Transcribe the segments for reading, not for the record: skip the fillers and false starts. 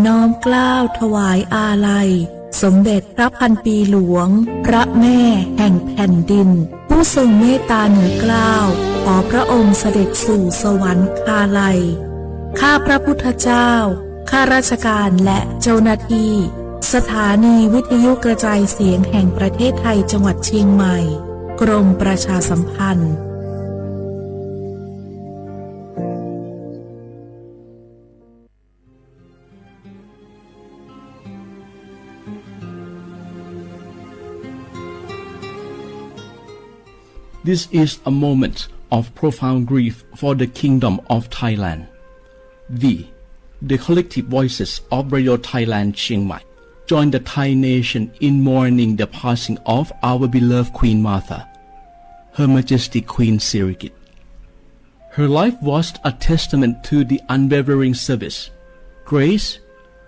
น้อมเกล้าถวายอาลัยสมเด็จพระพันปีหลวงพระแม่แห่งแผ่นดินผู้ทรงเมตตาเหนือเกล้าขอพระองค์เสด็จสู่สวรรคาลัยข้าพระพุทธเจ้าข้าราชการและเจ้าหน้าที่สถานีวิทยุกระจายเสียงแห่งประเทศไทยจังหวัดเชียงใหม่กรมประชาสัมพันธ์ This is a moment of profound grief for the Kingdom of Thailand. The collective voices of Radio Thailand Chiang Mai join the Thai nation in mourning the passing of our beloved Queen Martha, Her Majesty Queen Sirikit. Her life was a testament to the unwavering service, grace,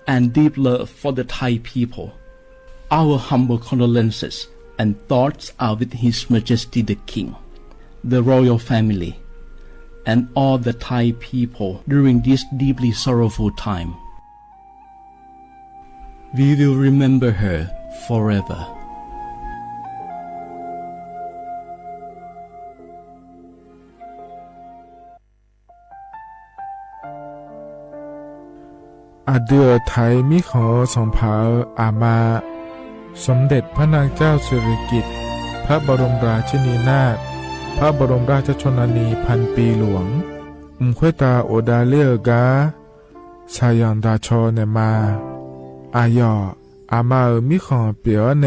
and deep love for the Thai people. Our humble condolences and thoughts are with His Majesty the King, the royal family, and all the Thai people during this deeply sorrowful time. We will remember her forever. อาเดือไทยมิขอส่งเผาอามาสมเด็จพระนางเจ้าสิริกิติ์พระบรมราชินีนาถพระบรมราชชนนีพันปีหลวงควยตาโอดาเลียกาชายันดาชอเนมาอายออามามิขอเปียวเน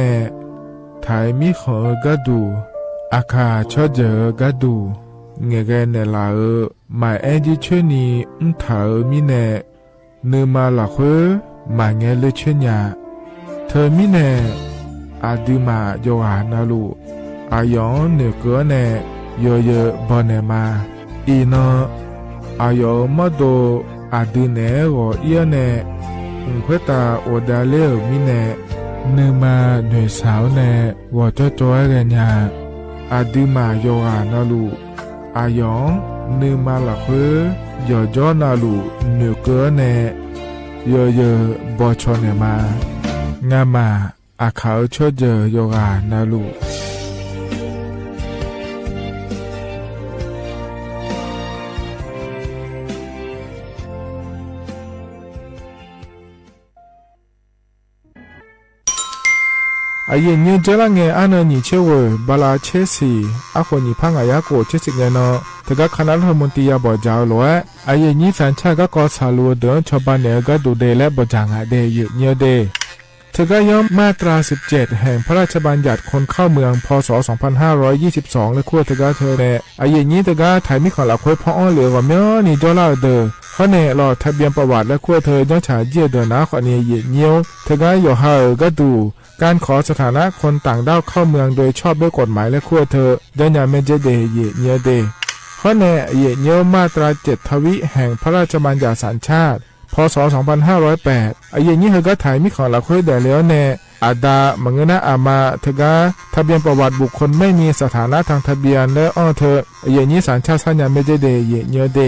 ไทยมิขอกะดูอาคาชอเจอกะดูเงเกเนลาหมายแอจิชนีเถามิเนเนมาละเควมาเงเลชญาเธอมิเนอาดิมาโยหานาลูอายองเนเกเนโยเยบเนมาอีนอายอมโดอาดิเนโอเอียเนควยตาโอดาเลมิเนเนมาเนสาวเนวอจจอยเรญาอาดิมาโยหานาลูอายองเนมาละเควโยจอนาลูเนเกเนโยเยบชเนมางามาอาเขาชดเจอโยกานาลูอายุยืนเจริญเงยอันนี้เชื่อว่าบาลาเชสีอาคนนี้พังอายาโกเชสิเงนอแต่ก็คณะรัฐมนตรีบอกเจ้าหลวงอายุนี้สัญชาติก็กอสาลัวเดินชาวบ้านเนี่ยก็ดูเดและบอกจางอาเดยเยอะเดเธอก็ย้อมมาตรา17แห่งพระราชบัญญัติคนเข้าเมืองพศ2522และขั้วเธอก็เธอเนี่ยอายุนี้เธอก็ถ่ายมิขอหลักคุยพ่อเหลือว่าเมื่อนี่จอลาเดอเขาเนี่ยรอทะเบียนประวัติและขั้วเธอย้อนฉาเยี่ยเดินนะขอเนี่ยเยี่ยวเธอก็อยู่ห่างก็ดูการขอสถานะคนต่างด้าวเข้าเมืองโดยชอบด้วยกฎหมายและขั้วเธอได้ยาเมเจเดเยเนเดข้อแน่เยเนมาตรา7ทวิแห่งพระราชบัญญัติสัญชาติพศ2508อายุนี้เธอก็ถ่ายมิขอหลักคุยแต่แล้วแน่อาดามังเงนะอามาเธอก็ทะเบียนประวัติบุคคลไม่มีสถานะทางทะเบียนและอ้อเธออายุนี้สัญชาติสัญญาเมเจเดเยเนเด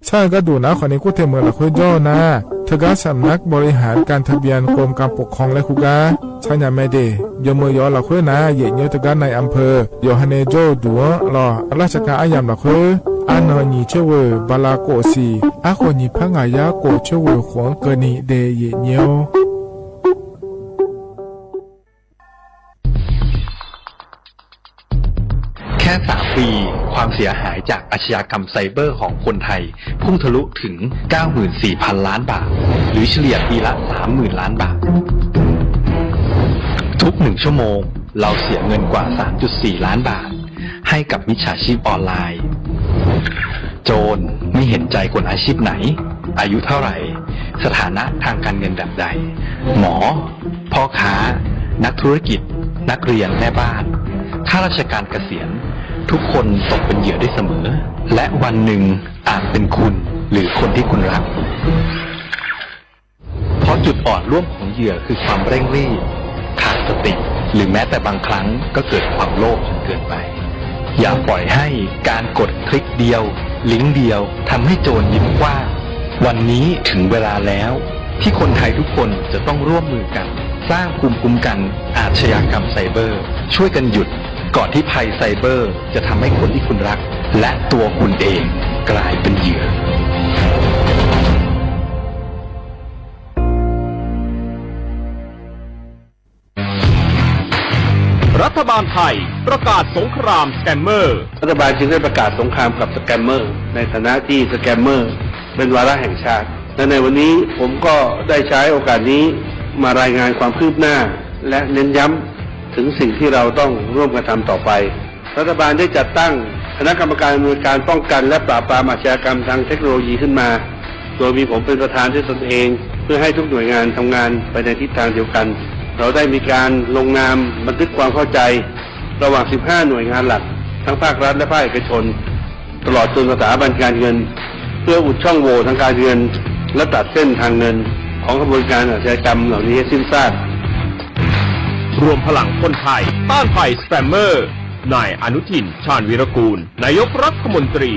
ใช่ก็ดูนะขอในกู้เทเมืองหลักคุยย่อนะเธอก็สำนักบริหารการทะเบียนกรมการปกครองและคุกาใช่ยังไม่ได้ยมมือยอหลักคุยนะเยเนเธอก็ในอำเภอโยฮันเนโจดัวรอราชการอายามหลักคุยอันนี้เชื่อว่าบาลาโกสีอาคนนี้พังอายาโกเชื่อว่าขวงเกนีเดเยเนียวแค่3 ปีความเสียหายจากอาชญากรรมไซเบอร์ของคนไทยพุ่งทะลุถึง 94,000 ล้านบาทหรือเฉลี่ยปีละ 30,000 ล้านบาททุก1 ชั่วโมงเราเสียเงินกว่า 3.4 ล้านบาทให้กับมิจฉาชีพออนไลน์โจรไม่เห็นใจคนอาชีพไหนอายุเท่าไหร่สถานะทางการเงินแบบใดหมอพ่อค้านักธุรกิจนักเรียนแม่บ้านข้าราชการเกษียณทุกคนตกเป็นเหยื่อได้เสมอและวันหนึ่งอาจเป็นคุณหรือคนที่คุณรักเพราะจุดอ่อนร่วมของเหยื่อคือความเร่งรีบขาดสติหรือแม้แต่บางครั้งก็เกิดความโลภจนเกินไปอย่าปล่อยให้การกดคลิกเดียวลิงก์เดียวทำให้โจรยิ้มกว้างวันนี้ถึงเวลาแล้ว ที่คนไทยทุกคนจะต้องร่วมมือกัน สร้างภูมิคุ้มกันอาชญากรรมไซเบอร์ ช่วยกันหยุดก่อนที่ภัยไซเบอร์จะทำให้คนที่คุณรัก และตัวคุณเองกลายเป็นเหยื่อ รัฐบาลไทยประกาศสงครามสแกมเมอร์รัฐบาลจึงได้ประกาศสงครามกับสแกมเมอร์ในฐานะที่สแกมเมอร์เป็นวาระแห่งชาติและในวันนี้ผมก็ได้ใช้โอกาสนี้มารายงานความคืบหน้าและเน้นย้ำถึงสิ่งที่เราต้องร่วมกันทำต่อไปรัฐบาลได้จัดตั้งคณะกรรมการดำเนินการป้องกันและปราบปรามอาชญากรรมทางเทคโนโลยีขึ้นมาโดยมีผมเป็นประธานด้วยตนเองเพื่อให้ทุกหน่วยงานทำงานไปในทิศทางเดียวกันเราได้มีการลงนามบันทึกความเข้าใจระหว่าง 15 หน่วยงานหลักทั้งภาครัฐและภาคเอกชนตลอดจนสถาบันการเงินเพื่ออุดช่องโหว่ทางการเงินและตัดเส้นทางเงินของกระบวนการอาชญากรรมเหล่านี้ให้สิ้นซากรวมพลังคนไทยต้านภัยสแกมเมอร์นายอนุทิน ชาญวีรกูลนายกรัฐมนตรี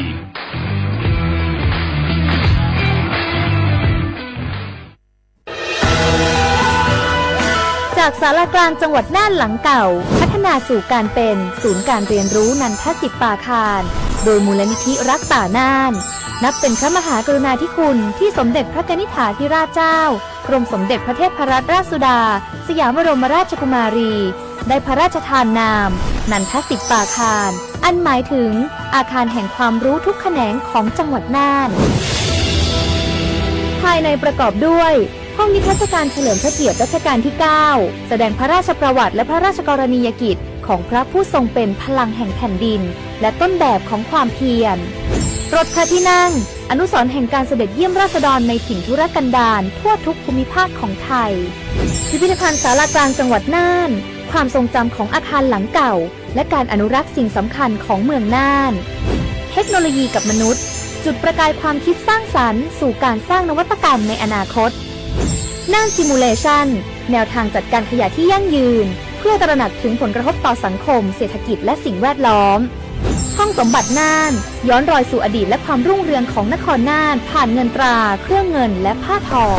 จากศาลากลางจังหวัดน่านหลังเก่าพัฒนาสู่การเป็นศูนย์การเรียนรู้นันทศิษย์ปาคารโดยมูลนิธิรักป่าน่านนับเป็นพระมหากรุณาธิคุณที่สมเด็จพระกนิษฐาธิราชเจ้ากรมสมเด็จพระเทพรัตนราชสุดาสยามบรมราชกุมารีได้พระราชทานนามนันทศิษย์ปาคารอันหมายถึงอาคารแห่งความรู้ทุกแขนงของจังหวัดน่านภายในประกอบด้วยห้องนิทรรศการเฉลิมพระเกียรติรัชกาลที่ 9 แสดงพระราชประวัติและพระราชกรณียกิจของพระผู้ทรงเป็นพลังแห่งแผ่นดินและต้นแบบของความเพียรรถพระที่นั่งอนุสรณ์แห่งการเสด็จเยี่ยมราษฎรในถิ่นทุรกันดารทั่วทุกภูมิภาคของไทยพิพิธภัณฑ์ศาลากลางจังหวัดน่านความทรงจำของอาคารหลังเก่าและการอนุรักษ์สิ่งสำคัญของเมืองน่านเทคโนโลยีกับมนุษย์จุดประกายความคิดสร้างสรรค์สู่การสร้างนวัตกรรมในอนาคตน่านซิมูเลชันแนวทางจัดการขยะที่ยั่งยืนเพื่อตระหนักถึงผลกระทบต่อสังคมเศรษฐกิจและสิ่งแวดล้อมห้องสมบัติน่านย้อนรอยสู่อดีตและความรุ่งเรืองของนครน่านผ่านเงินตราเครื่องเงินและผ้าทอง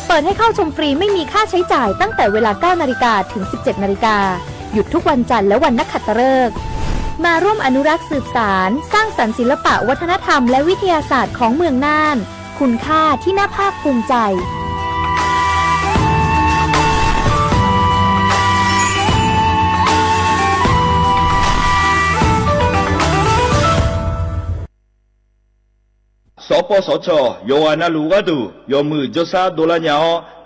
เปิดให้เข้าชมฟรีไม่มีค่าใช้จ่ายตั้งแต่เวลา 9 นาฬิกาถึง 17 นาฬิกาหยุดทุกวันจันทร์และวันนักขัตฤกษ์มาร่วมอนุรักษ์สืบสานสร้างสรรค์ศิลปะวัฒนธรรมและวิทยาศาสตร์ของเมืองน่านคุณค่าที่น่าภาคภูมิใจสปสชโยอานาลูกาดูโยมือจซาโดลาญา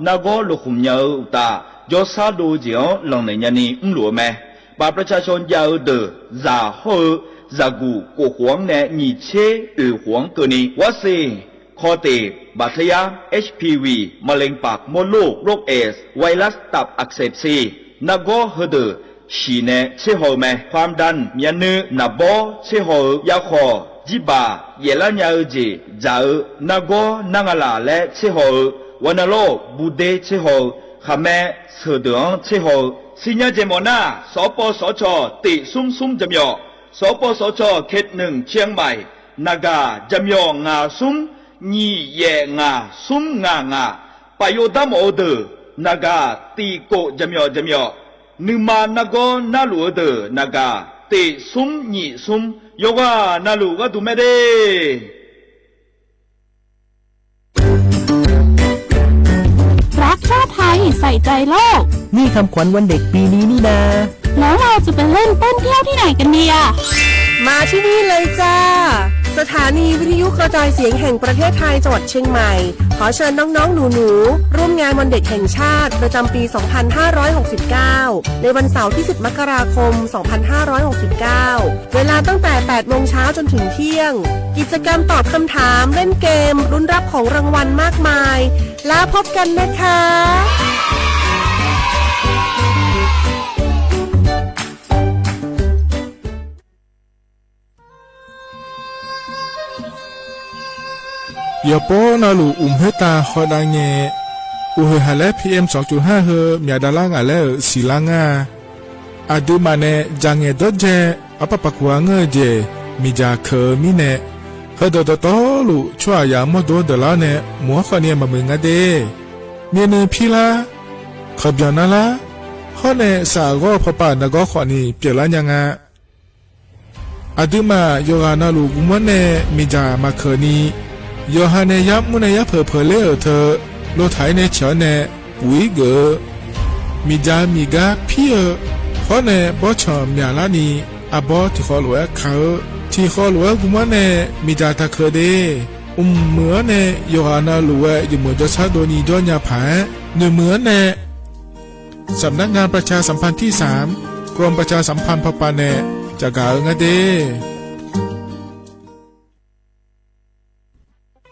นาโกลุคุมญาตาจซาโดเจียงหลังในญานีหลัวแม่บาประชาชนยาวเดอซาเฮซากูโกหวงแนนีเชหวงเกนีวาเซคอเตบาดทะยัก HPV มะเร็งปากมดลูกโรคเอสไวรัสตับอักเสบซีนาโกเฮเดอชีเนเชโฮแมความดันเมียนือนาโบเชโฮยาคอจิบาเยลาญาเจจานาโกนางาลาและเชโฮวานาโลบูเดเชโฮขแมเสดงเชโฮสิญญาเจมอนาสปสชติซุมจำยอสปสชเขตหนึ่งเชียงใหม่นากาจำยองาซุมนี่เยงาซุมงาปโยดามโอเดนากาตีโกจำยอนึมานาโกนาลูเดนากาติซุมนี่ซุมโยกานาลูกาดูเมเดรักชาติไทยใส่ใจโลกนี่คำขวัญวันเด็กปีนี้นี่นาแล้วเราจะไปเล่นเต้นเที่ยวที่ไหนกันดีอะมาที่นี่เลยจ้าสถานีวิทยุกระจายเสียงแห่งประเทศไทยจังหวัดเชียงใหม่ขอเชิญน้องๆหนูๆร่วมงานวันเด็กแห่งชาติประจำปี 2569 ในวันเสาร์ที่ 10 มกราคม 2569 เวลาตั้งแต่ 8 โมงเช้าจนถึงเที่ยงกิจกรรมตอบคำถามเล่นเกมลุ้นรับของรางวัลมากมายแล้วพบกันนะคะยาโปนาลูเฮตาฮอดังเงฮาเล PM 2.5 เฮมีดาลางาเลศิลางาอาดูมาเนจังเงดเจอปะปะควางเจมีจาเคมีเน เฮดโตลูช่วยยามอดเดลาเนมัวขเนียมามึงอะเดเมียนพี่ละขบยานาละฮอเนสาก็พปานก็ขอนี่เปละยังอะอดุมาโยฮานาลูกุมันเนมิจามาเคนีโยฮาเนยับมุนยับเพอเลอเธอโลไทยเนเฉเนปุยเกมิจามิกาพี่ฮอเนบอชอมยาลานีอบอที่ขอหลวงเขาที่ขอหลวงกุมันเนมิจาตะเคเดเหมือนเนโยฮานาลูเวอยู่เหมือนจะชาโดนีจอนยาผาเหมือนเนสำนักงานประชาสัมพันธ์ที่3กรมประชาสัมพันธ์พปาเนจะกล่าวงะเด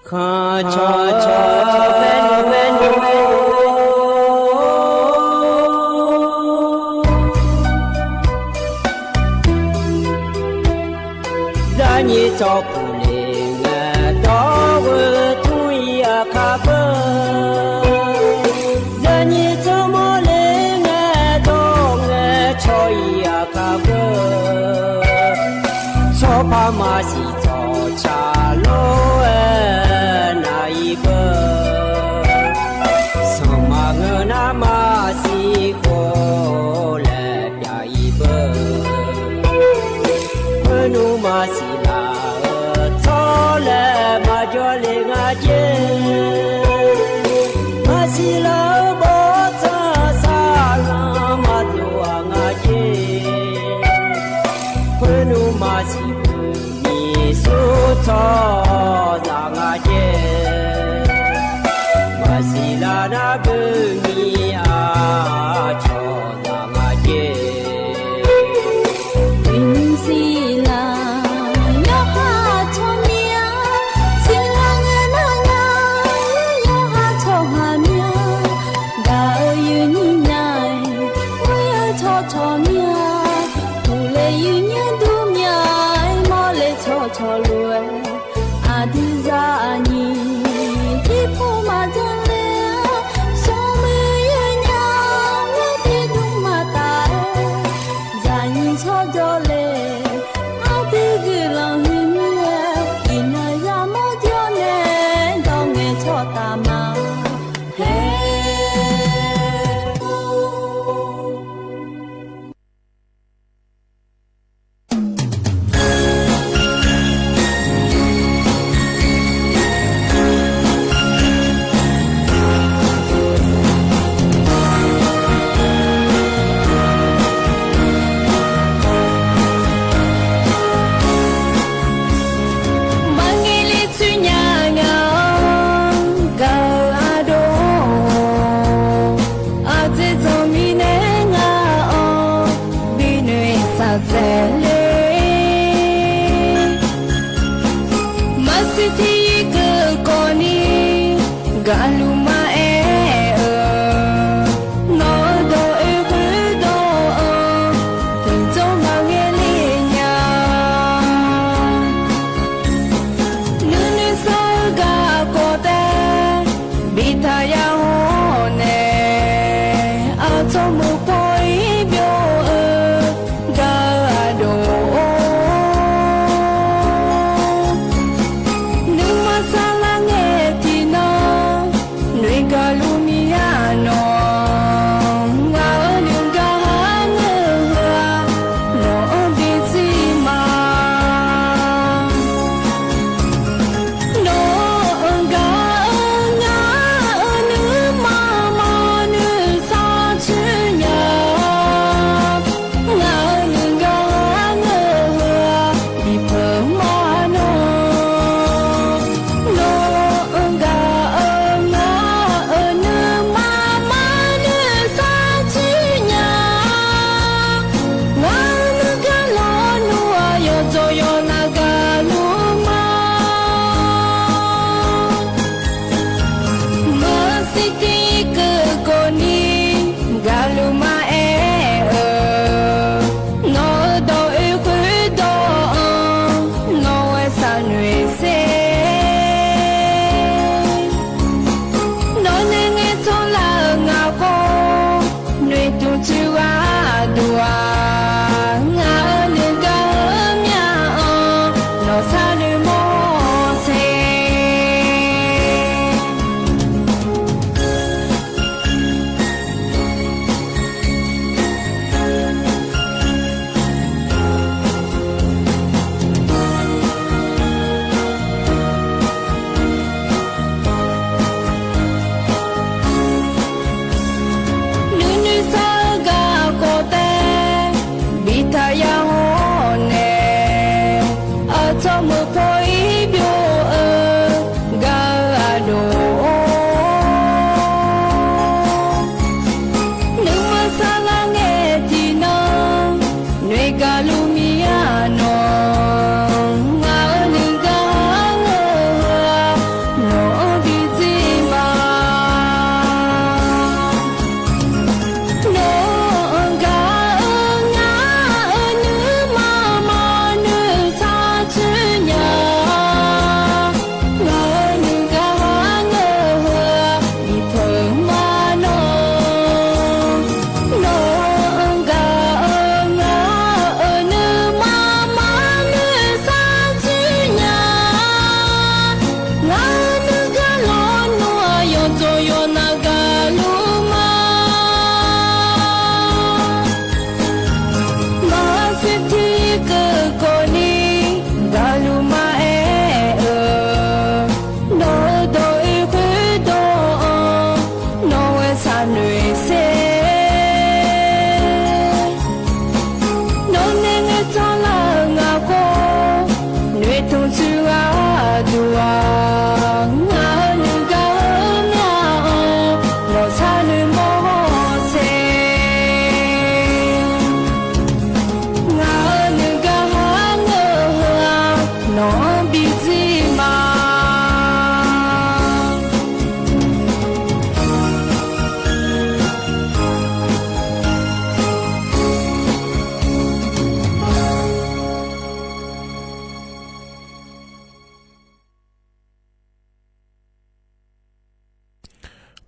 ข้าชอชอเป็นรานีจอปูเลงดอวทุยอาคาเบรานีจอมเลงดองชอยอาคาเบชอพามาสิจอชาโลนาอีเบสมังนามาสิโคเลยาอีเบพนุมาสิลาทอเลมาจอเลงาเจมาสิลาบอตาสาลามาตัวงาเจพนุมาสิมีสุทอจางาเจมาสิลานาเบมีอาชอจางาเจวินสีลาโยฮาชอเมียสิลาเงนาลาโยฮาชอฮาเมียดายูนีไนวะยาชอชอเมียตูเลยูนีดูเมียมอเลชอชอลวยอาดิซานีที่พูมาจังเลสอมือยืนยาวและที่ดุมาตายจานีชอจอเลอาดิกิลังหิมเยอินายามอจอเนดองเงชอตามาเฮGaluma no do do tenzo mangelinya nune salga kote bitaya hone atomu poi byo ga do numa salange tino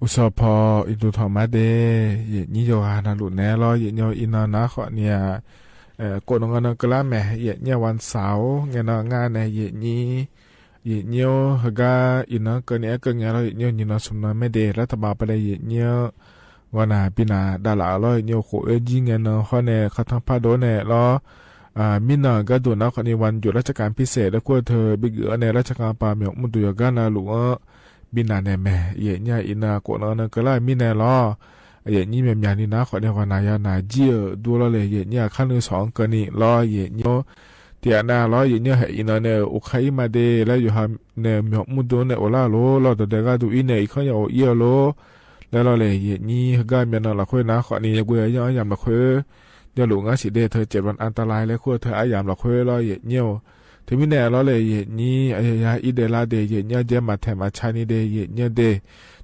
อุสพออินดูทอมาเดเยนี่โยฮานาลุแนลอเยเนียวอินานะขอเนี่ยกดงานกละแม่เยเนี่ยวันเสาร์งานงานในเยนี้เยเนียวฮกาอินะเกินเนี่ยเกินงานเราเยเนียวยินสมนไม่เดรัฐบาลไปเลยเยเนียววันนาปีนาดาลาลอยเนียวโคเอจิงเงินข้อเนี่ยเขาทำพาโดเนี่ยล้อมินาก็ดูนะคนในวันหยุดราชการพิเศษแล้วก็เธอบิกเอในราชการป่าเมียมุตุยกานาหลวงบินาเนี่ยแม่เยเนี่ยอินาโกนนก็ไล่มินาล้อเยนี่เมียมยานี่นะคนในวันนายานาเจียดูแลเลยเยเนี่ยขั้นที่สองก็นี่ล้อเยเนี่ยเตียนาล้อเยเนี่ยอินาเนี่ยอุคัยมาเดแล้วอยู่ฮะเนี่ยเมียมุตุเนี่ยโอลาโลล้อตัวเด็กก็ดูอินเนี่ยอีกข้างอย่างเอียโลแล้วเราเลยเยนี่ก็เมียนละคุยนะคนนี้กูยังยามละคุยเดี๋ยวหลวงอาสิเดเธอ7 วันอันตรายแล้วขั้วเธออายามละคุยล้อเยเนี่ยถึงมิแน่ล้อเลยเยนี่อายาอิเดลาเดเยเนี่ยเจมาแถมาชานีเดเยเนี่ยเด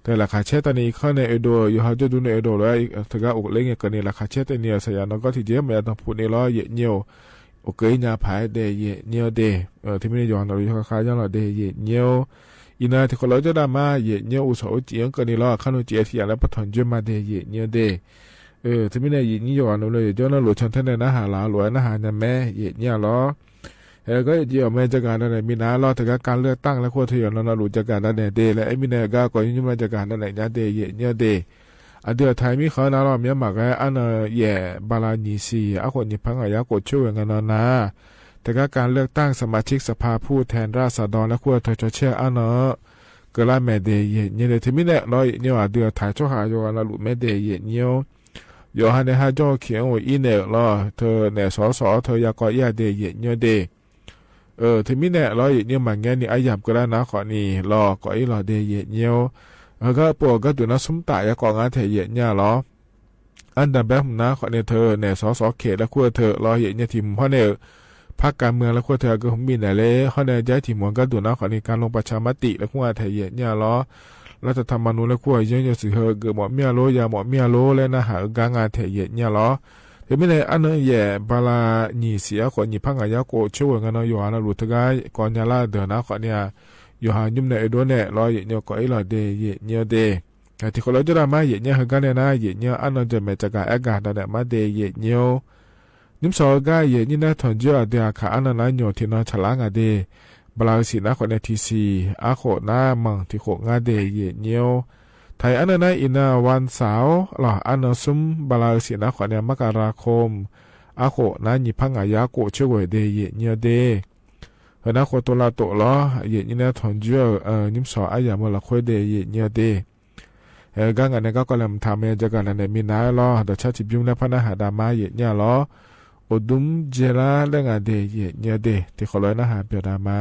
แต่ราคาเชตตอนนี้ข้างในเอโดอยู่ฮาจะดูในเอโดแล้วถึงก็อกเล่งกันนี่ราคาเชตเนี่ยสยามก็ที่เจมาต้องพูดในล้อเยเนี่ยโอเคญาพายเดเยเนี่ยเดที่มิได้ย้อนเราอยู่ข้างๆยังเราเดเยเนี่ยอินาที่คนเราจะได้มาเยเนี่ยอุตสาหเจียงกันนี่ล้อขั้นเจียที่อย่างแล้วปฐมเจมาเดเยเนี่ยเดที่มิได้ยินนี่ย้อนเลยย้อนเราหลุดชนท่านในนาหาลาหลวยนาหาเนี่ยแม่เยเนี่ยล้อก็เจียวแม่จัดการนั่นแหละมีนาล้อถึงการเลือกตั้งและขั้วเทียนเราหลุดจัดการนั่นแหละเดและไอ้มินาก็ก่อนยุ่งมาจัดการนั่นแหละเนี่ยเดเยเนี่ยเดเดี๋ยวไทยมีเขานาเราเมียมากอันแย่บาลานีซีคนญี่ปุ่นอยากกดช่วยกันนะแต่การเลือกตั้งสมาชิกสภาผู้แทนราษฎรและขั้วเธอจะเชื่ออันก็ละแม่เดเยเนี่ยที่มิได้เราเนี่ยเดี๋ยวไทยช่วยหาโยกันเราหลุดแม่เดเยเนี่ยอยู่ฮันในฮาโจเขียนว่าอีเนอล้อเธอเนี่ยสอเธออยากก่อยาเดเยเนี่ยเดที่มิเนี่ยล้อเนี่ยมันแง่นี่อายับก็แล้วนะขอนี่ล้อก่อยล้อเดเยเนี่ยก็ปวดก็ตัวนั้นสมตายก่องานเทเยเนี่ยล้ออันดับแบบนะขอเนี่ยเธอเนี่ยสอเขตแล้วขั้วเธอล้อเยเนี่ยทีมเพราะเนี่ยพรรคการเมืองแล้วขั้วเธอก็มีไหนเลยเขาเนี่ยย้ายทีมมันก็ตัวนั้นขอในการลงประชามติแล้วขั้วเทเยเนี่ยล้อรัฐธรรมนูญและขั้วยังจะสื่อเฮเกิดหมอเมียโลยาหมอเมียโลและนะหากางานเทเยเนี่ยล้อเห็นไหมเนี่ยอันนั้นแย่บาลาหนีเสียคนญี่ปุ่นอยากโกช่วยกันอยู่นะรู้ทั้งไงก่อนยาลาเดินนะขอเนี่ยอยู่หายุ่มในโดนเนี่ยล้อเยเนี่ยก็ไอ้ล้อเดเยเนี่ยเดแต่ที่คนเราจะได้มาเยเนี่ยคือกันเนี่ยนะเยเนี่ยอันนั้นจะมาจากการอากาศนั่นแหละมาเดเยเนี่ยนิ่มสองก็เยนี่นะถอนเยอะเดียขาอันนั้นอยู่ที่นั่นฉลางเดบลาสินะคนในทีซีอาโคน้ามังที่โคงาเดเยเนี่ยไทยอันนั้นอินาวันเสาร์หล่ออันนั้นซุมบลาสินะคนในมกราคมอาโคน้าญี่ปุ่นอยากโกช่วยเดเยเนี่ยเดเฮนะโคตัวละตัวล้อเยนี่นะถอนเยอะนิ่มสองอายามาละคุยเดเยเนี่ยเดก็งานนี้ก็กำลังทำให้จัดการในมีนาล้อเดี๋ยวชาติบิวและพนักงานดามาเยเนี่ยล้ออุดมเจริญเรื่องอะไรเยเนี่ยเดที่เขาเลยนะหาเปียดามา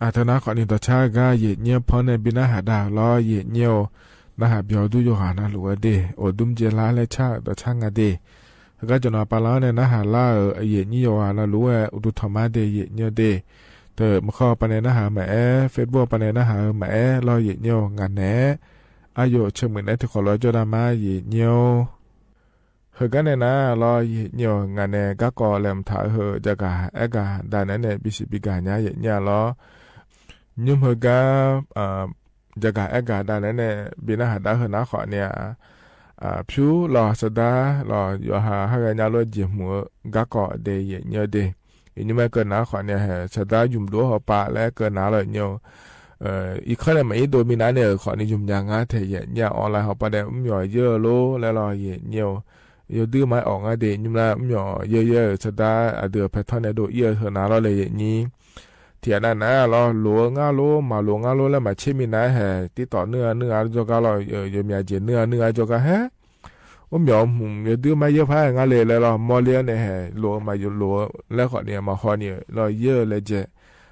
อาธนาขอนี่ต่อชาก็เยเนียวพอในบินาหาดาวล้อเยเนียวนะหาเบียวดูโยหานะหลัวเดโอดุมเจลาและชาต่อช่างอเดก็จะนอปาล้อในนะหาล่าเยเนียวนะหลัวอุดุธรรมะเดเยเนียวเดเตอมข้อปานนะหาแม่เฟซบุ๊กปานนะหาแม่ล้อเยเนียวงานแหนอายุเชื่อเหมือนในที่ขอร้อยจดามาเยเนียวเฮกันเนี่ยนะรอเหี่ยวงานเนี่ยก็ก่อแหลมถ่ายเฮจะกะเอกะได้นั่นเนี่ยบิสิบิกาเนี่ยเนี่ยรอยุ่มเฮก็จะกะเอกะได้นั่นเนี่ยบินาหาได้เฮนะขอเนี่ยผิวรอสดารออยู่หากันยาลอจิมัวก็ก่อเดยเนี่ยเดอันนี้ไม่เกินนะขอเนี่ยสดายุ่มดูหัวปะและเกินนะเลยเนี่ยอีกข้อเนี่ยไม่โดมินาเนี่ยขอนี่ยุ่มยังงาเทียเนี่ยออนไลน์หัวปะเนี่ยย่อเยอะโลแล้วรอเนี่ย有对买昂啊的，你们苗也是的，的拍他那都也是拿了来你，天呐那了罗啊罗马罗啊罗了嘛前面那还地到นื้อ就个了有面筋นื้อ就个嘿，我苗有对买也拍啊来了，毛脸呢还罗嘛有罗，แล้วขอเนี่ยมาขอเนี่ยเราเยอะเลยเจ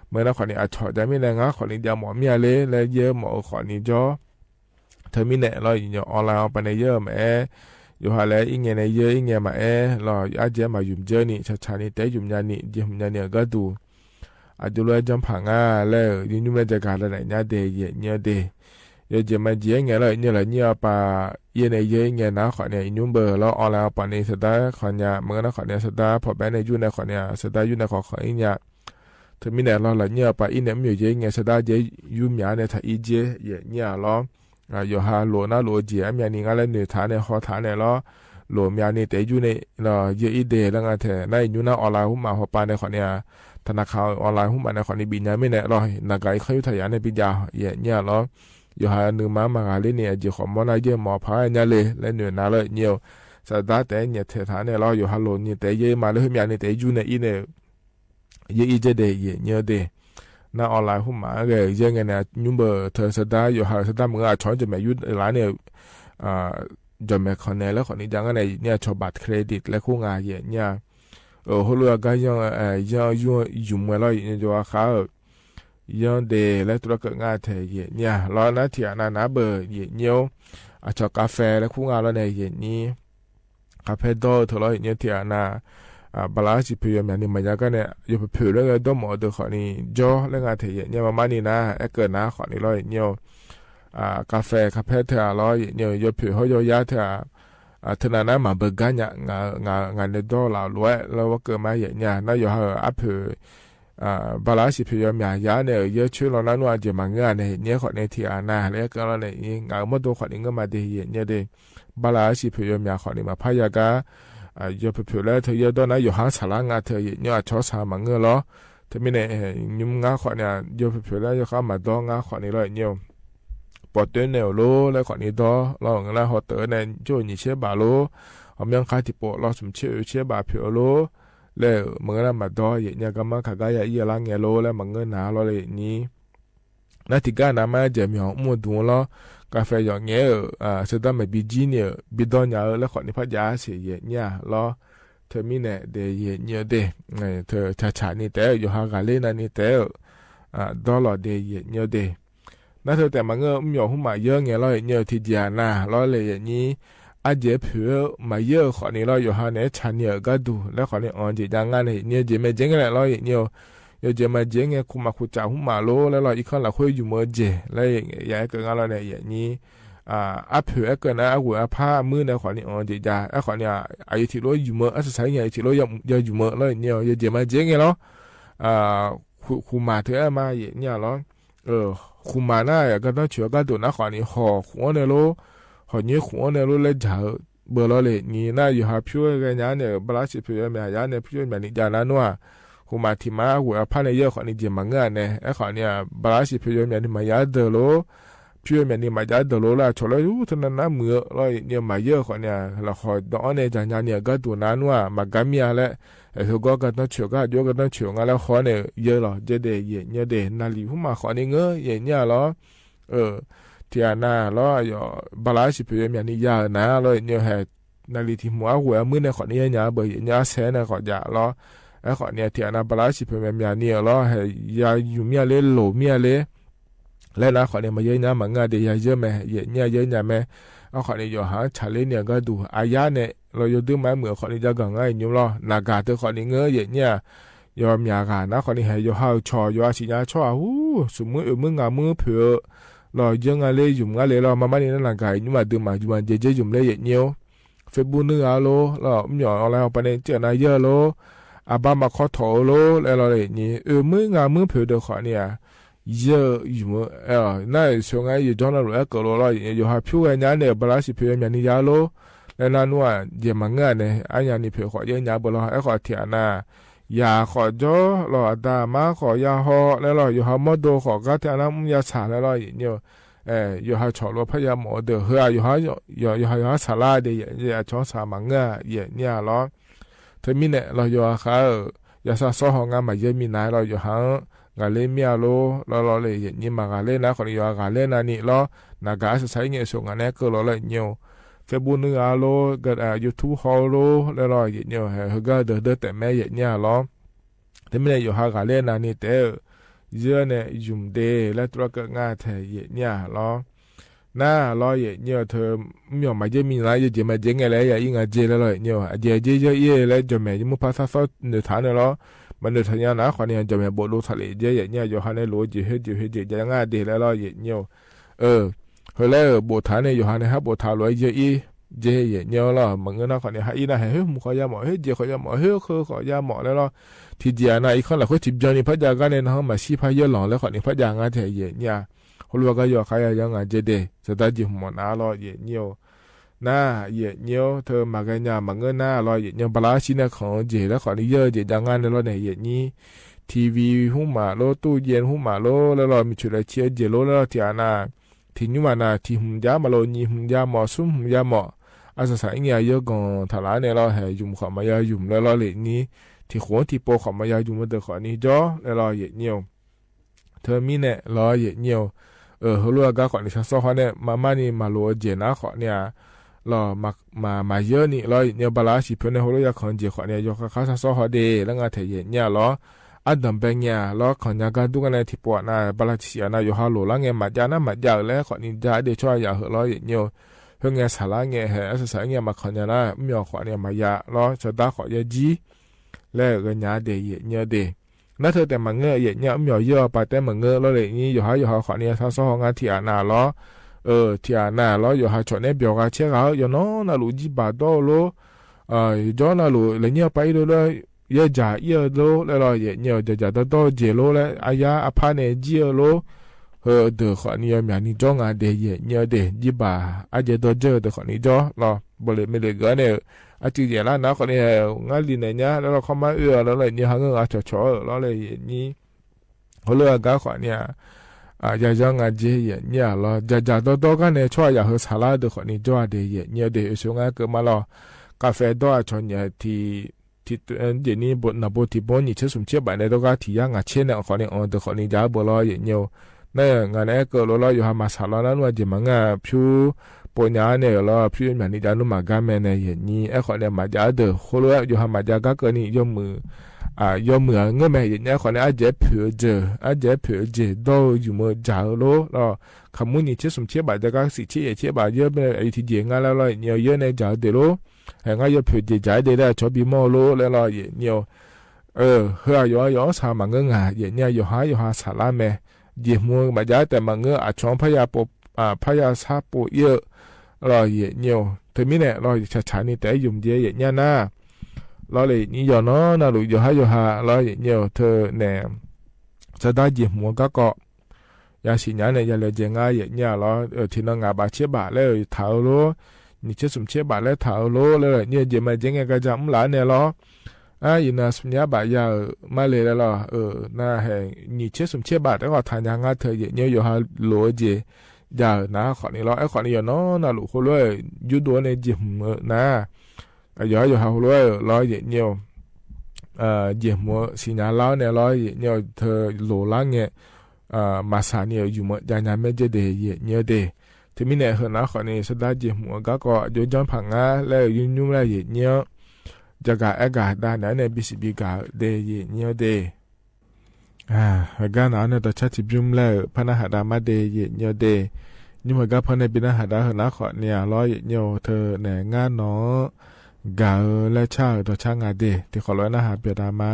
เมื่อเราขอเนี่ยชอจะไม่แรงอ่ะขอเนี่ยจะหมอเมียเลยแล้วเยอะหมอขอเนี่ยจ่อเธอมีเนี่ยเราอยู่ออนไลน์ไปในเยอะแม่อยู่หาแล้วอีเงี้ยในเยอะอีเงี้ยมารออาจจะมายุ่มเจอนี่ชัดๆนี่แต่ยุ่มยานี่ยุ่มยาเนี่ยก็ดูอาจจะเลยจำผังแล้วยุ่มเลยจะการอะไรเนี่ยเดย์เนี่ยเดย์ยังจะมาเจียเงี้ยเลยเนี่ยปะเยในเยอะเงี้ยนะขอเนี่ยยุ่มเบอร์แล้วออนไลน์ปะนี่สตาร์ขอเนี่ยเมื่อนั้นขอเนี่ยสตาร์พอแบนในยุ่มในขอเนี่ยสตาร์ยุ่มในขออีเนี่ยถึงมีเนี่ยเราละเนี่ยปะอีเนี่ยมีเยอะเงี้ยสตาร์เยอะยุ่มยาเนี่ยถ้าอีเจเนี่ยเราอยู่หาหลวนะหลวเจียมีอันนี้งั้นเลยเหนือฐานเนี่ยขอฐานเนี่ยล้อหลวมีอันนี้แต่อยู่ในเราเยอะอีเดย์แล้วงั้นเถอะในอยู่หน้าออนไลน์หุ้มมาหัวปานในขอเนี่ยธนาคารออนไลน์หุ้มมาในขอนี้บินยังไม่เนี่ยเราหนักไอ้เขาอยู่ทยานในปียาเนี่ยล้ออยู่หาหนึ่งมาเลยเนี่ยจีขอมอนาเยอะหมอพายเนี่ยเลยและเหนือนาเลยเนี่ยสตาร์แต่เนี่ยเถอะฐานเนี่ยเราอยู่หาหลวนี่แต่เยอะมาเลยมีอันนี้แต่อยู่ในอีเนี่ยเยอะอีเจเดย์เนี่ยเดย์น้าออนไลน์หุ้มมาเลยยังไงเนี่ยยุ่งเบอร์เธอสตาร์อยู่หาสตาร์มึงช้อนจะมายุ่งร้านเนี่ยจะมาคนเนี่ยแล้วคนนี้จังไงเนี่ยชอบบัตรเครดิตและคู่งานเนี่ยฮัลโหลก็ยังยุ่งมาแล้วยังจะว่าเขายังเดย์และตัวก็งานเทเนี่ยร้านนั้นที่น้าเบอร์เนี่ยชอบกาแฟและคู่งานแล้วเนี่ยนี่กาแฟดอเธอแล้วเนี่ยที่น้าบลาสิเพียมันนี่มันยังกันเนี่ยอยู่เผื่อแล้วก็ต้องหมดตัวขอนี่จ่อแล้วงานเทียเนี่ยมานี่นะเกิดนะขอนี่ร้อยเนี่ยกาแฟเธอร้อยเนี่ยอยู่เผื่อเขาอยู่ยาเธอเธอนั้นมาเบิกกันเนี่ยงานในดอลลาร์ล้วนแล้วว่าเกิดมาเนี่ยน่าอยู่หาเผื่อบลาสิเพียมันยาเนี่ยเยอะชื่อเรานั้นว่าจะมางานเนี่ยขอในที่นาแล้วก็เราเนี่ยงานหมดตัวขอนี่ก็มาดีเนี่ยเดบลาสิเพียมันขอนี่มาพายากาอยู่เผื่อแล้วเธอเยอะด้วยนะอยู่หาสารงานเธอเนี่ยชอบสามังเงอล้อเธอไม่เนี่ยยุ่งงาขอเนี่ยอยู่เผื่อแล้วอยู่ข้ามาดองงาขอนี่เลยเนี่ยปอดเต้นเนี่ยโลแล้วขอนี่ดอเราเงินละหัวเต๋อเนี่ยโจนี่เชื่อบาโลเอาเมียงคาที่ปอเราสมเชื่อบาเผื่อโลแล้วเมื่อนั้นมาดอเนี่ยก็มาขากายยี่ละเงโลแล้วมังเงินหนาเราเลยนี่นาทีการน้ำมาเจมีหัวมัวดูล้อกาแฟอย่างเงี้ยสุดท้ายมันบีจีเนี่ยบีดอนยาแล้วขอนี่พัดยาเสียเนี่ยล้อเธอมีเนี่ยเดย์เนี่ยเดย์เธอชานี่แต่อยู่หากาเล่นนี่แต่ดอลลาร์เดย์เนี่ยเดย์นั่นเธอแต่มันก็มีหัวมาเยอะเงี้ยล้อเนี่ยที่เดียน่ะล้อเลยอย่างนี้อาจจะเผื่อมาเยอะขอนี่ล้ออยู่หาเนี่ยชันเนี่ยก็ดูแล้วขอนี่อ่อนจีจังงานเนี่ยจะไม่เจ๊งเลยล้อเนี่ย有这么几个库马库家伙马路来了，一看了会有么子，来也一个俺了呢也你阿婆一个呢，我阿怕มือ呢ขอนี่อ๋อจีจ้าไอ้ขอนี่อายุที่ร้อยอยู่เมื่ออาศัยไงที่ร้อยยังอยู่เมื่อเลยเนี่ย有这么几个咯库马เธอมาเนี่ย咯库马น่ะก็ต้องเชื่อก็ตัวนะขอนี่ห่อหัวเนี่ย咯ห่อเนี่ยหัวเนี่ย咯เลยจ่าเบอร์เราเลยนี่น่าอยู่หาผิวกันยาเนี่ยบลาสิผิวเนี่ยยาเนี่ยผิวแบบนี้จานะนัวคูมาที่มาหัวพันในเยอะขอนี่เจียมังเงินเนี่ยไอ้ขอเนี่ยบลาสิพิจารณาที่มายาเดโลพิจารณาที่มายาเดโลละชดเลยทุนนั้นมือเราเนี่ยมาเยอะขอเนี่ยเราขอดอนเนี่ยจานเนี่ยก็ตัวนั้นว่ามากามีอะไรไอ้ทุกก็ต้องเชื่อก็โยก็ต้องเชื่องั้นแล้วขอเนี่ยเยอะหรอเจเดย์เนี่ยเดย์นาลีหูมาขอเนี่ยเงยเนี่ยหรอที่อันน่ะเราอยู่บลาสิพิจารณาที่ยานะเราเนี่ยให้นาลีที่มัวหัวมือเนี่ยขอเนี่ยเนี่ยเบย์เนี่ยเสนเนี่ยขอจะเรา ไอ้ขอเนี่ยที่อันบลาสิเพื่อเมียเนี่ยล้อให้ยาอยู่เมียเลยโหลเมียเลยและนะขอเนี่ยมาเยอะนะมันง่ายเดียเยอะไหมเยอะเนี่ยเยอะเนี่ยไหมเอาขอเนี่ยอยู่หาชาเลเนี่ยก็ดูอายะเนี่ยเราอยู่ดื้อไหมเหมือนขอเนี่ยจะกังง่ายอยู่ล้อนากาเธอขอเนี่ยเงยเยอะเนี่ยยอมยากานะขอเนี่ยให้อยู่หาชอยอาชิญาชอสมมติมึงงามือเผื่อเรายังอะไรอยู่งั้นเลยเรามาไม่ได้นั่งกายอยู่มาดื้อมาอยู่มาเจอยู่เลยเยอะเนี่ยเฟซบุ๊กนึกเอาโลเราไม่ยอมอะไรเอาไปเนี่ยเจอนายเยอะโลอาบ้ามาขอโทษโลแล้วเราเลยนี่มึงงามือเผื่อเดี๋ยวขอเนี่ยเยอะอยู่มั้งนั่นช่วงไงอยู่จอนั้นเราก็รู้แล้วอยู่หาผิวไอ้เนี่ยเนี่ยบลาสิเผื่อมีนี่ยาโลแล้วนั่นว่าเดี๋ยวมันง่ายเนี่ยไอ้เนี่ยนี่เผื่อขอเยอะเนี่ยบลาไอ้ขอเทียน่ะยาขอจ่อเราดามาขอยาห่อแล้วเราอยู่หาหมอดูขอก็เทียน่ะมึงยาฉาแล้วเราเนี่ยอยู่หาชอเราพยายามหมอเด้อเฮ้ยอยู่หาสาลาเดียชอสามังง่ายเนี่ยล้อเธอมีเนี่ยเราอยู่หายาซาซอหองานมาเยอะมีนายเราอยู่หางาเล่เมียโลเราเลยนี่มางาเล่นะคนอยู่งาเล่นะนี่ล้อนากาใช้เงี้ยส่งงานนี้ก็เราเลยเนี่ยเฟซบุ๊กนึกเอาโลก็ยูทูบฮอลโลแล้วเราเนี่ยเฮก็เดินแต่แม่เนี่ยล้อแต่ไม่ได้อยู่หางาเล่นะนี่แต่เยอะเนี่ยยุ่มเดแล้วตัวก็ง่ายแท้เนี่ยล้อน่าล้อเนี่ยเธอไม่ยอมมาเยอะมีนายเยอะมาเจงไงเลยยิ่งเจแล้วเนี่ยเจเยอะแล้วจะแม่ยังมุภาษาซ้อนเนื้อฐานล้อมันเดือดทะยานนะคนนี้จะไม่บอกรู้ทะเลเยอะเนี่ยอยู่ฮันในโลจิเฮจิจะง่ายดีแล้วเราเนี่ยเฮ้ยแล้วบทฐานเนี่ยอยู่ฮันในฮับบทฐานรวยเยอะเจเนี่ยเรามันก็น่าคนนี้ฮัยนะเฮ้ยมึงขอยาหมอเฮ้ยเจขอยาหมอเฮ้ยขอยาหมอแล้วเราที่เดียนะอีกคนละคนที่จอนี่พัดยากันเนี่ยนะมาชีพายหลงแล้วคนนี้พัดยางานเทเนี่ยคนรู้ว่าก็อยู่ใครยังเจเดจะได้จิหมอนะเราเนี่ยน่าเนี่ยเธอมากันเนี่ยมันก็น่าเราเนี่ยบลาชินะของเจแล้วคนนี้เยอะเจจังงานเราเนี่ยนี่ทีวีหุ่มมาโลตู้เย็นหุ่มมาโลแล้วเรามีชุดเชียเจโลแล้วที่อานาที่นี่มานาที่หุ่มยามาโลนี่หุ่มยาหมอซุ่มหุ่มยาหมออาศัยเนี่ยเยอะกว่าทลายเนี่ยเราให้ยุ่มขอมายายุ่มแล้วเราเลยนี่ที่หัวที่โปขอมายายุ่มเดือขอนี้จ่อแล้วเราเนี่ยเธอมีเนี่ยเราเนี่ยเขารู้ว่าก่อนที่ฉันสอนเนี่ยมานี่มาโลเจนะขอเนี่ยเรามาเยอะนี่เราเนี่ยบลาสิเพื่อนเนี่ยเขารู้ว่าคนเจขอเนี่ยยกข้าวสอนเดแล้วงานเทียนเนี่ยเราอันดับเป็นเนี่ยเราคนยังการดูกันในที่ปวดนะบลาเสียนะอยู่ฮัลโหลแล้วเงี้ยมาจานะมาจาแล้วขอนี่จะเดี๋ยวช่วยอย่าเหอะเราเนี่ยเพื่อนเนี่ยสาระเนี่ยเหรอสายเนี่ยมาคนเนี่ยนะไม่เอาขอเนี่ยมายาเราจะได้ขอยาจีแล้วก็เนี่ยเดี๋ยวเนี่ยเดี๋ยวนั่นเธอแต่มันเงยเนี่ยไม่เอาเยอะไปแต่มันเงยแล้วเลยนี่อยู่หาขอเนี่ยถ้าซ้องานที่อานาล้อที่อานาล้ออยู่หาชนเนี่ยเบียกเชื่อเขาอยู่น้องน่ารู้จีบาดโลย้อนน่ารู้เลยเนี่ยไปเลยเยอะจ่าเยอะโลแล้วเราเนี่ยจะโตเจโลแล้วอายาอภัยเนี่ยเจโลเดือขอเนี่ยมีนี่จ้องเดียเนี่ยเดียจีบาอาจจะโดนเจอเดือขอนี่จ้อเราบริไม่เลยก็เนี่ยอาจจะแล้วนะคนนี้งานลีเนี่ยแล้วเราเข้ามาแล้วเลยเนี่ยหาเงินจ่อแล้วเลยนี่เขาเลือกก็ขอเนี่ยอยากจะงานเจียเนี่ยเราจะโตกันเนี่ยช่วยอยากให้สาระเดือขอนี่จ้อเดียเนี่ยเดียช่วงนั้นก็มาเรากาแฟด้วยชนเนี่ยที่เดี๋ยวนี้บทนับที่บนนี่เชื่อสมเชื่อแบบในตัวก็ที่ยังเช่นเนี่ยขอเนี่ยเดือขอนี่จะบอกเราเนี่ยเนี่ยงานนี้ก็เราอยู่หามาสาระนั้นว่าจะมังผิวปนยาเนี่ยเราผิวแบบนี้จะนุ่มกาแมเนี่ยนี่ไอ้คนเนี่ยมาจะเดือดคนรู้อยู่หามาจะก็เกิดนี่ยมมือยมมือเงี้ยแม่เนี่ยคนเนี่ยอาจจะผิวเจดูอยู่มือจ่าโลเราคำมุ่งนี่เชื่อสมเชื่อแบบจะก็สิเชื่อแบบเยอะไปไอ้ที่เจียงานแล้วเราเนี่ยเยอะในจ่าเดือดโลแห่งก็เยอะผิวเจจ่าเดือดชอบบีโมโลแล้วเราเนี่ยเฮ้ยย้อนสามังเงี้ยเนี่ยอยู่หาสาระแม่เยี่ยมมือมาจ่าแต่มังเงี้ยชอบพยาปพยาซาปูเยอะเราเนี่ยถึงมีเนี่ยเราจะใช้นี่แต่ยุ่มเยอะเนี่ยนะเราเลยนี่ย้อนเนาะนะลูกอยู่หาเราเนี่ยเธอเนี่ยจะได้เยี่ยมมือก็ยาสิญญาเนี่ยยาเลยเจงายเนี่ยเราที่นั่งบาเชื่อบาแล้วถาวโลนี่เชื่อสมเชื่อบาแล้วถาวโลเลยเนี่ยเยี่ยมเจงก็จะมุ่งหลานเนี่ยเรายินาสัญญาบายามาเลยแล้วน่าให้นี่เชื่อสมเชื่อบาแต่ก็ทานยังเธอเนี่ยอยู่หาโลเจอย่านะขอนี่เราไอ้ขอนี่เนาะนะลูกคนรวยยุดตัวในจิมนะอยู่หาคนรวยร้อยเนี่ยจิมสิญญาเล่าเนี่ยร้อยเนี่ยเธอโหลล่างเนี่ยมาสาเนี่ยอยู่มั้ยยังไม่จะเดียเนี่ยเดที่มีเนี่ยเหรอนะขอนี่สุดท้ายจิมก็อยู่จอมผังแล้วยุ่งๆแล้วเนี่ย จะกะเอกาด้านนั้นบิสิบิกาเดยเนียวเดกาหนาเนี่ยต่อชาติบิมเล่พนักดามาเดยเนียวเดนี่มันก็พนักบินหาดาหน้าขอเนี่ยร้อยเนียวเธอเนี่ยงานเนาะกาและชาต่อช่างอาเดที่ขอร้อยนะหาเปียดามา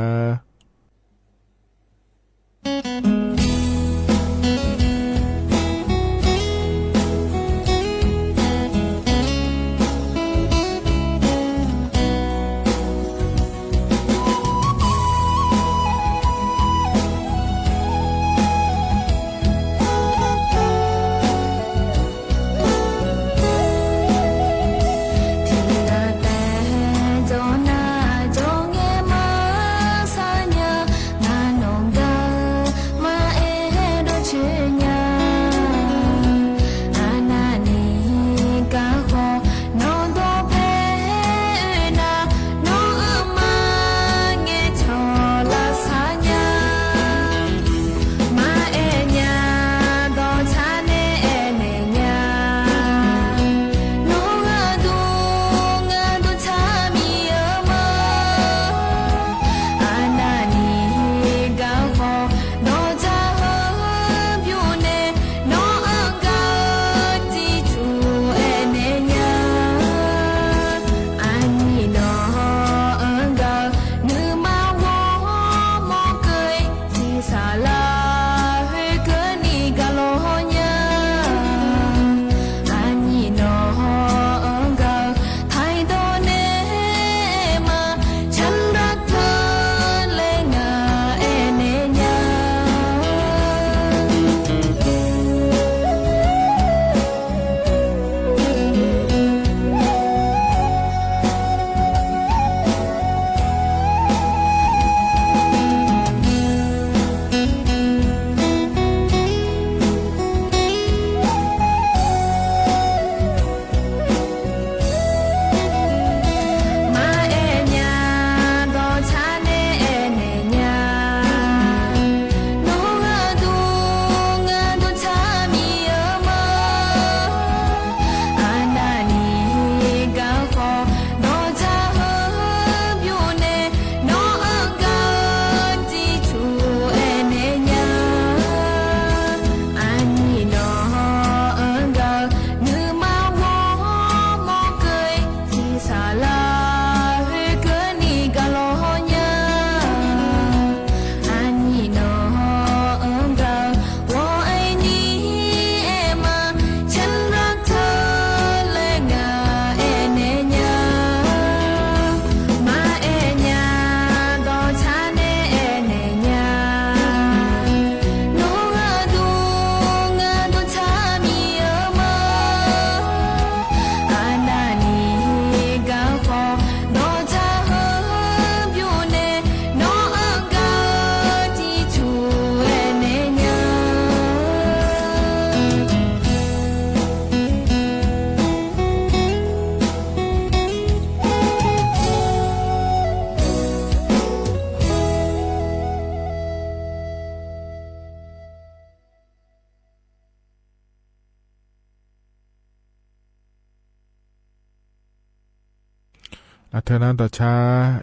เธอนั้นต่อช้า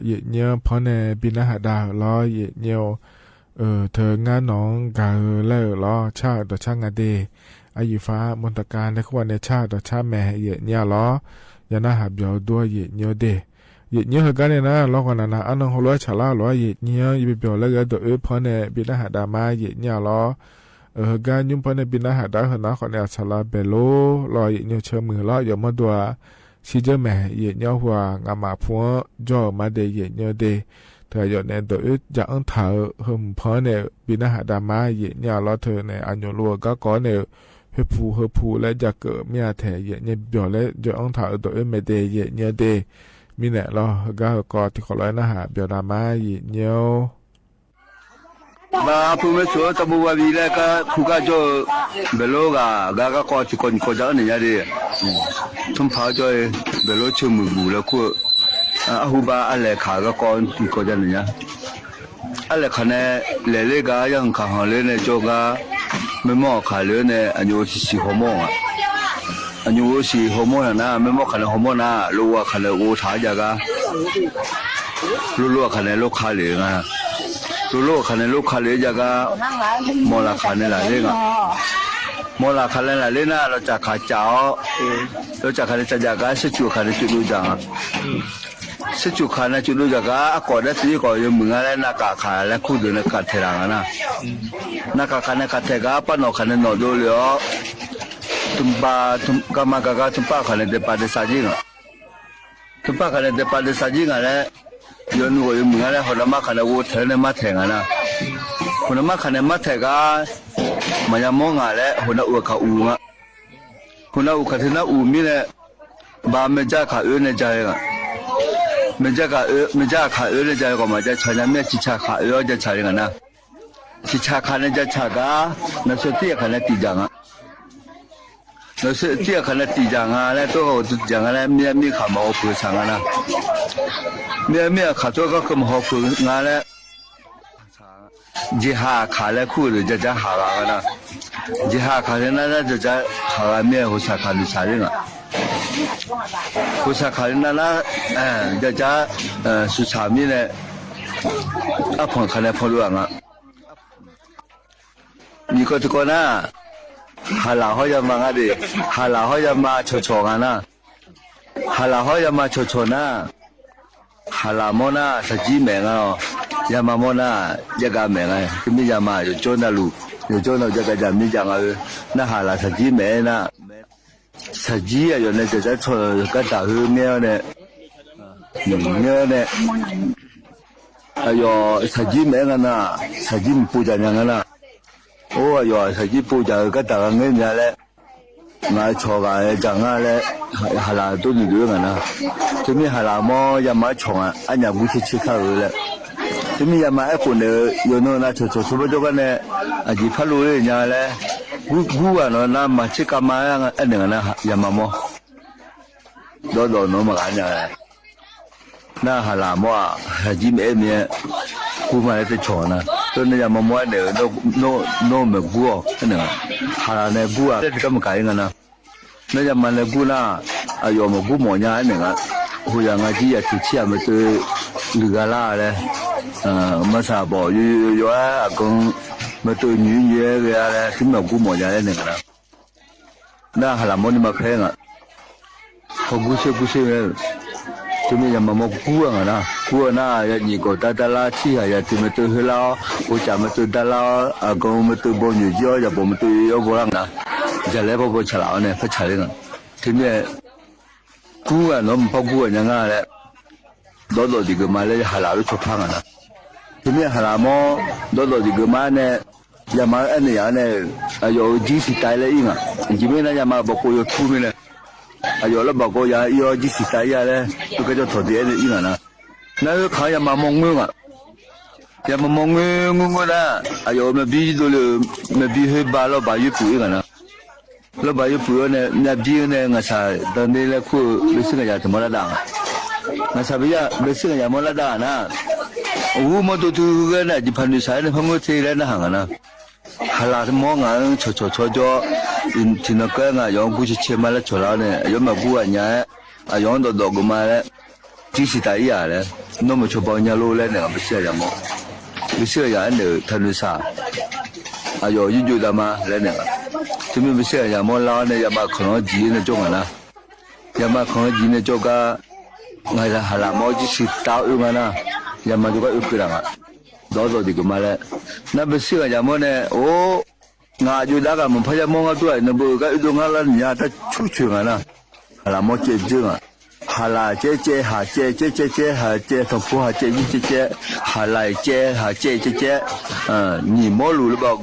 เยเนียวเพราะในบินหาดาวล้อเยเนียวเธองานน้องกาเล่ล้อชาต่อช่างอาเดอายุฟ้ามนตการในขวัญในชาต่อชาแม่เยเนียวล้อยานาหาเบียวด้วยเยเนียวเดเยเนียวกันเนี่ยนะล้อกันนะอันนั้นหัวล้อฉลาล้อเยเนียวยีเบียวแล้วก็ตัวเพราะในบินหาดามาเยเนียวล้อการยุ่งเพราะในบินหาดาวหัวหน้าคนเนี่ยฉลาเบโลล้อเยเนียวเชื่อมือล้ออย่ามาดัวชีเจแม่เยเนียวหัวงามาพัวจ่อมาเดเยเนียวเดเธออยู่ในตัวจะอังเถาหุ่มเพราะในบินหาดามาเยเนียวล้อเธอในอันยูรัวก็ก่อนในเฮพูและจะเกิดเมียแถเยเนียเบียวและจะอังเถาตัวไม่เดเยเนียวเดมีเนี่ยล้อก็ที่ขอร้อยนะฮะเบียวดามาเยเนียวba pu me so ta bu wa bi le ka khu ka jo belo ga ko chi kon ko ja ne ya de thum pha jo belo chu mu bu le ku a hu ba a le kha ga kon ti ko ja ne ya a le kha ne le ga yang kha ha le ne jo ga me mo kha le ne a nyu si ho mo a nyu si ho mo na me mo kha le ho mo na lo wa kha le wo tha ja ga ลูกคันในลูกค้าเหลืองอ่ะลูกคันในลูกค้าเหลือจากก็มอลาคันในหลายเรื่องอ่ะมอลาคันในหลายเรื่องน่ะเราจะขาเจ้าเราจะคันในจากก็สิจุคันในจุดรู้จักสิจุคันในจุดรู้จักก็ก่อนได้ตีก่อนยังมึงอะไรนักขาและคู่เดินนักเทรังนะนักขาในกัดเทก้าปนอคันในหนอดูเลยทุมป้าทุมกามากากาทุมป้าคันในเดปาเดซาจิงอ่ะทุมป้าคันในเดปาเดซาจิงอะไรย้อนก็ยังมึงอะไรคนละมาคันในวัวเทนมาเทงนะคนละมาคันในมาเทก้ามันยังมองอะไรคนละอวกาอูอ่ะคนละอุคตินะอูมีเนี่ยบาเมจ่าขาในใจอ่ะเมจ่าขาในใจก็มาจะใช้น้ำเนี่ยชิชาขาจะใช้กันนะชิชาขาในใจชากานั่นสุดที่ขาในตีจังอ่ะนั่นสุดที่ขาในตีจังอ่ะแล้วตัวเขาจังอะไรมีขามาเอาผืนสังกันนะมีขาตัวก็คือมาเอาผืนงานแล้วจีฮาขาแล้วคู่หรือจะหากันนะจีฮาขาเนี่ยน่าจะหาเมียหัวชาขาดิชาเรื่องอ่ะหัวชาขาเนี่ยน่าจะสุชามีเนี่ยอ่ะผ่อนขาเนี่ยพอรู้อ่ะนี่ก็ทุกคนนะฮาลาเขาจะมาอะไรฮาลาเขาจะมาโชว์กันนะฮาลาเขาจะมาโชว์นะฮาลาโมนะสจีแมงอ่ะยามาโมนะยากาแมงไงที่มียามาอยู่โจนาลูอยู่โจนาจะกระจายมีจังอ่ะน่าฮาลาสจีแมงนะสจีอ่ะอยู่ในจะโชว์ก็ตาหื้อเงี้ยเนี่ยอายุสจีแมงกันนะสจีมปูจันยังกันนะโอ้ยสจีปูจันก็ตาเงี้ยเนี่ยแหละงาโชว์กันจังอ่ะแหละฮาลาตัวนี้ด้วยกันนะที่มีฮาลาโมยามาชงอ่ะอันนี้บุษชิคาเลยแหละที่มียามาไอ้คนเนี่ยอยู่โน่นนะโชว์บกันเนี่ยอาจีพัลลุยเนี่ยแหละกูอ่ะเนาะน้ำมาชิคามาอันหนึ่งนะยามาโมโดนโน้มกันเนี่ยน่าฮาลาโมอ่ะฮาจิเมะเนี่ยกูมาได้ชงนะตัวนี้ยามาโมเนี่ยโน่ไม่กูอันหนึ่งฮาลาเนี่ยกูอ่ะที่ก็มาขายกันนะนั่นยามาเนี่ยกูน่ะอายุมากูหมอเนี่ยอันหนึ่งอ่ะกูยังไงที่อยากที่เชี่ยมาตัวหรือกาล่าเลยมาสาบอยู่อ่ะกงมาตัวหนุ่ยเลยอะไรที่มากูหมอเนี่ยอันหนึ่งนะน่าฮาลาโมนี่มาแพงอ่ะเขากูเชื่อเลยที่มียามาโมกูอ่ะนะกูน่ะอย่างนี้ก็ตาลาที่หายที่มาตัวเฮลากูจะมาตัวตาลากงมาตัวบนอยู่เยอะจะบนมาตัวเยอะกว่านะจะเล่นพอฉลาดเนี่ยพอฉลาดกันที่มีกูอ่ะน้องพ่อกูอ่ะยังไงแหละโดดดีก็มาเลยฮาลาลุชอบพังนะที่มีฮาลาโมโดดดีก็มาเนี่ยยามาอันนี้เนี่ยอายุจีสิตายเลยอีกอ่ะจีไม่น่ายามาบอกกูอยู่ทุ่มเลยอายุแล้วบอกกูยาอายุจีสิตายเลยตัวก็จะถอดเดียร์อีกนะนั่นก็ขายยามามองเงือกยามามองเงือกนะอายุมันบีดูเลยมันบีให้บาแล้วบายุปุ๋ยกันนะแล้วบายุปุ๋ยเนี่ยบีเนี่ยงั้นใช่ตอนนี้แล้วคู่ไม่ซื้อกันยาถึงมาละดังงั้นใช่พี่ยาไม่ซื้อกันยามาละดังนะโอ้มาตัวกันนะจีพันธุ์ใช้เนี่ยพังก็เทเลยนะห่างนะฮาลาที่มองอ่ะจ่อที่นักการงานย้อนผู้เชี่ยวมาแล้วจ่อแล้วเนี่ยย้อนมาผู้อ่ะเนี่ยย้อนตัวกูมาแล้วที่สิตายอ่ะเลยน้องมาชอบเนี่ยรู้เลยเนี่ยไม่เชื่อยังมั้งไม่เชื่อยังเนี่ยทันดูซาย้อนอยู่ดามาเลยเนี่ยที่ไม่เชื่อยังมั้งแล้วเนี่ยยังมาขนมจีนเนี่ยจงอ่ะนะยังมาขนมจีนเนี่ยจงก็ไงล่ะฮาลาโมที่สิตายอยู่มั้งนะยังมาดูก็อุปการะ多的个嘛嘞，那不是个什么呢？哦，俺就那个门牌门个多，那不个用俺那人家他出去个呢，那么接近啊，哈啦接哈接哈接，同步哈接一接，哈来接哈接，你没路了吧？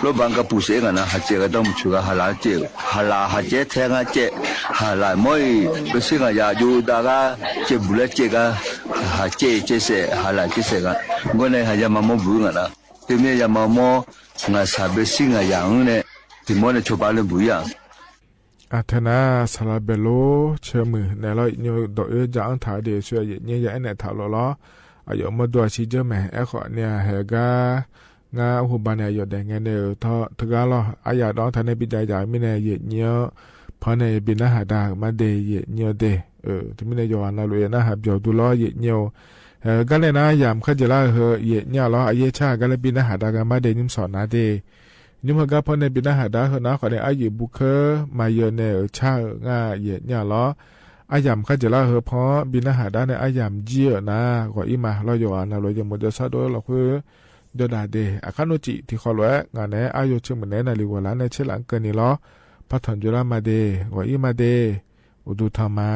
老板个不是个呢，哈接个都不去个哈啦接，哈啦哈接听个接，哈来没不是个呀，就那个接不来接个。哈接些，哈来这些个，我呢还要慢慢补个啦，对面要慢慢我啥不行个样呢，对么呢出版的不一样。อาธนาสลาเบโลเชื่อมือในร้อยนิวดอกจางถ่ายเดียช่วยเนี่ยยันเนี่ยถ่ายล้ออายุมาตัวชีเจอแม่ขอเนี่ยเฮกางาหุบานเนี่ยหยดแดงเงี้ยเนี่ยทอทกาล้ออายาดองทันในปีใจจ่ายไม่เนี่ยเนี่ยพอในบินหาดามาเดยเนี่ยเดที่ไม่ได้ย้อนเราเลยนะฮะเดี๋ยวดูล้อเนี่ย ก็เลยนะยามขจละเฮเยเนี่ยล้ออาเยชาก็เลยบินหาดากันมาเดนิมสอนนะเดนิมก็พอในบินหาดาเฮนะขอในอายุบุเคมาเยเนชาง่าเยเนี่ยล้ออายามขจละเฮพอบินหาดาในอายามเจียนะก็อีมาเราอยู่นะเรายังหมดจะซะด้วยเราคือเดดาเดอาคานุจิที่ขอล้งานในอายุเชื่อมันในนาฬิกาละในเชลังเกินนี่ล้อพัฒนจุลามาเดก็อีมาเดอุดุธรรมา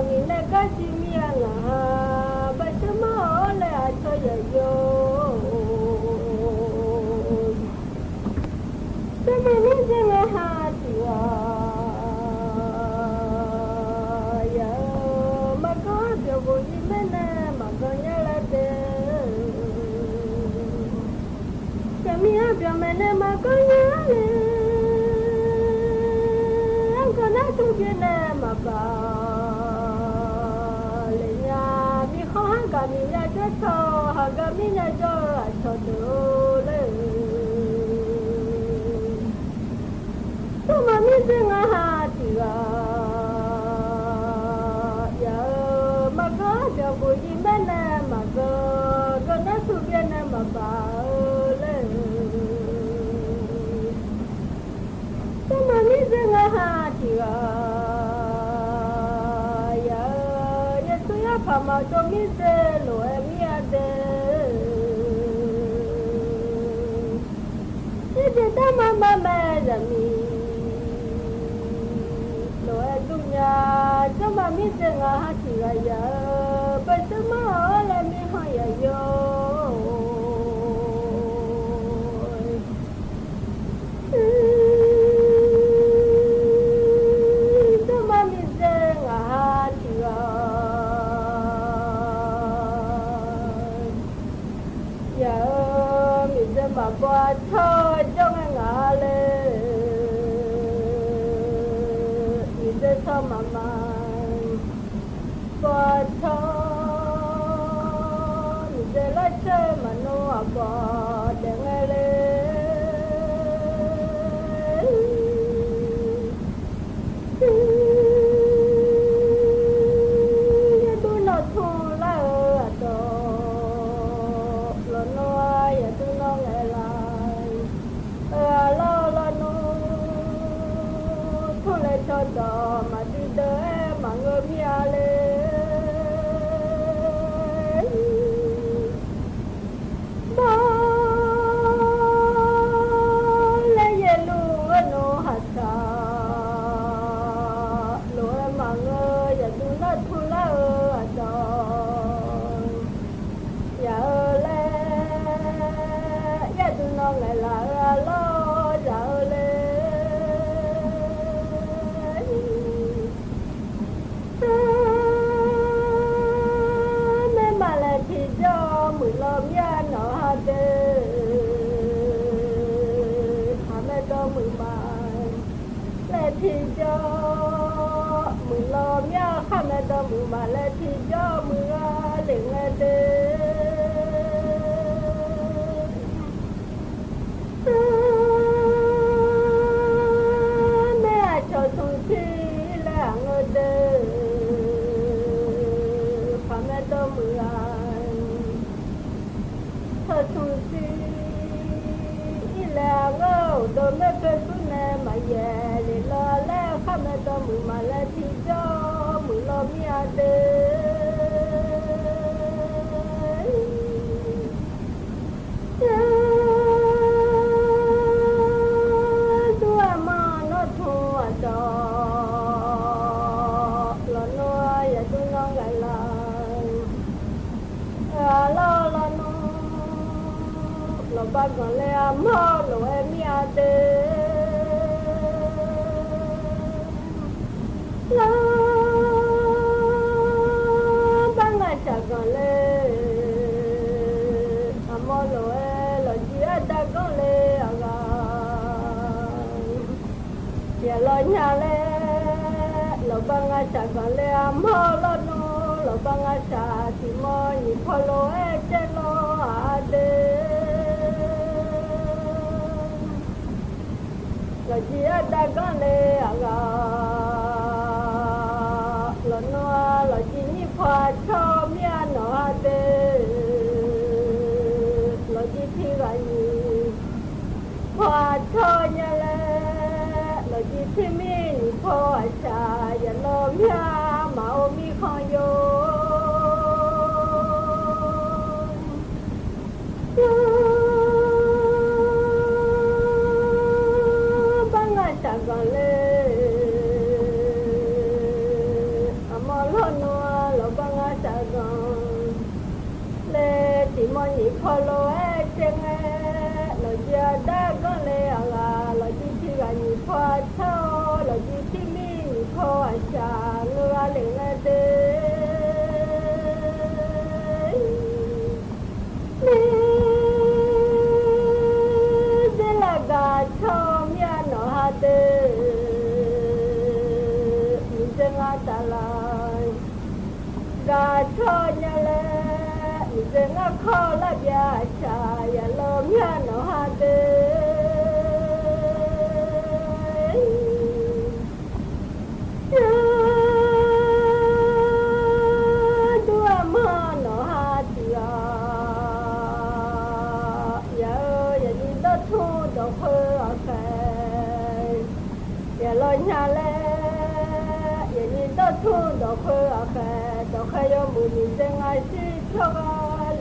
mi na ka chi mi la ba ta ma la cho ya yo ta ma ni se na ha ti wa ya ma ko de bo ni me na ma ko ya la de ta mi a bia me na ma ko ya le tu viene ma ba le nya mi kho ha ga mi nya che cho ha ga mi nya cho cho do le tu ma mi se nga ha ti ga ya ma ga ja bo ji me na ma ga na tu viene ma ba le tu ma mi se nga ha ti ga Pama to mi se lo e mi ade Ide ta mama me da mi Lo e dunya to ma mi se nga ha ti ga ya Pa to ma la mi ha ya yo To ma mi se nga ha ti ga mà qua thôi trong anh ngã lên nhìn thấy sao mà qua thôi nhìn thấy lá chơi mà nó bỏ để nghe lên như tôi nó thu lá ở đó lo nói ya tôi nó nghe cho đò mà đi tới mà ngơ mía lên ba lấy về luôn nó hạt sa lúa mà ngơ giờ tôi nó thu lá ở đó giờ lên giờ tôi nó ngày là lo giờ lên mười lăm ya nó ha đê hà mẹ cho mười mai lệ thì cho mười lăm ya hà mẹ cho mười mai lệ thì cho mười để nghe đê mẹ cho sung chi là ngơ đê hà mẹ cho mười tu si là ngô đồ mẹ cái tu nè mà về để lo lẽ khăm mẹ cho mười mà lẽ thì cho mười lo mía đê tu mà nó thua cho lo nó ya tu nó ngày lại lo lo nó lo ba con le amo lo e mi ade lo ba nga cha con le amo lo e lo ji ada con le aga ya lo nya le lo ba nga cha con le amo lo no lo ba nga cha ti mo ni pho lo e che lo ade lo ji ada con le aga lo no lo ji ni pho cho mia no ade lo ji thi ga ni pho cho nya le lo ji thi mi ni pho cha ya lo mia ma o mi khon yo con le ngã sa gòn lê chỉ mong nhị kho lô e chênh e lo gia đã có lê à gà lo chi chi gà nhị kho chao lo chi chi mi nhị kho à cha ngư à lê ngã đê lê là gà chao mía nó ha đê mình chênh ngã ta lại gà chao nhà lê mình ngã kho là bia cha ya lo mía nó ha đê đua mà nó ha tia ya nhìn đó thu đó phơ cái ya lo nhà lê ya nhìn đó thu đó phơ cái yo mu nhìn chân ai chỉ cho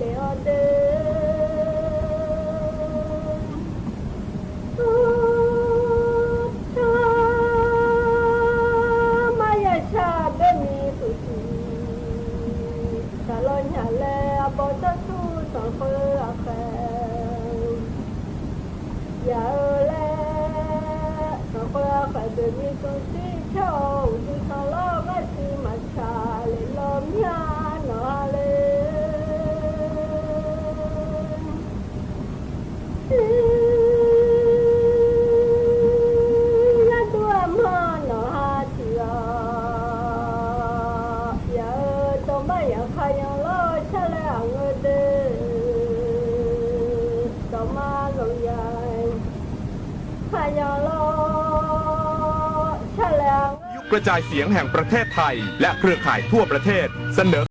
leo đê maya cha bên mi tu chi ta lo nhà lê bỏ cho tu tao phơi khen ya lê tao phơi phải bên mi tu chi cho tu tao lo cái chi mà cha lê lo nhà nó lê ya tua mà nó ha tia ya tao mới ya khai yang lo cha lê ang đê tao mà rồi ya khai yang lo cha lê ang กระจายเสียงแห่งประเทศไทยและเครือข่ายทั่วประเทศเสนอ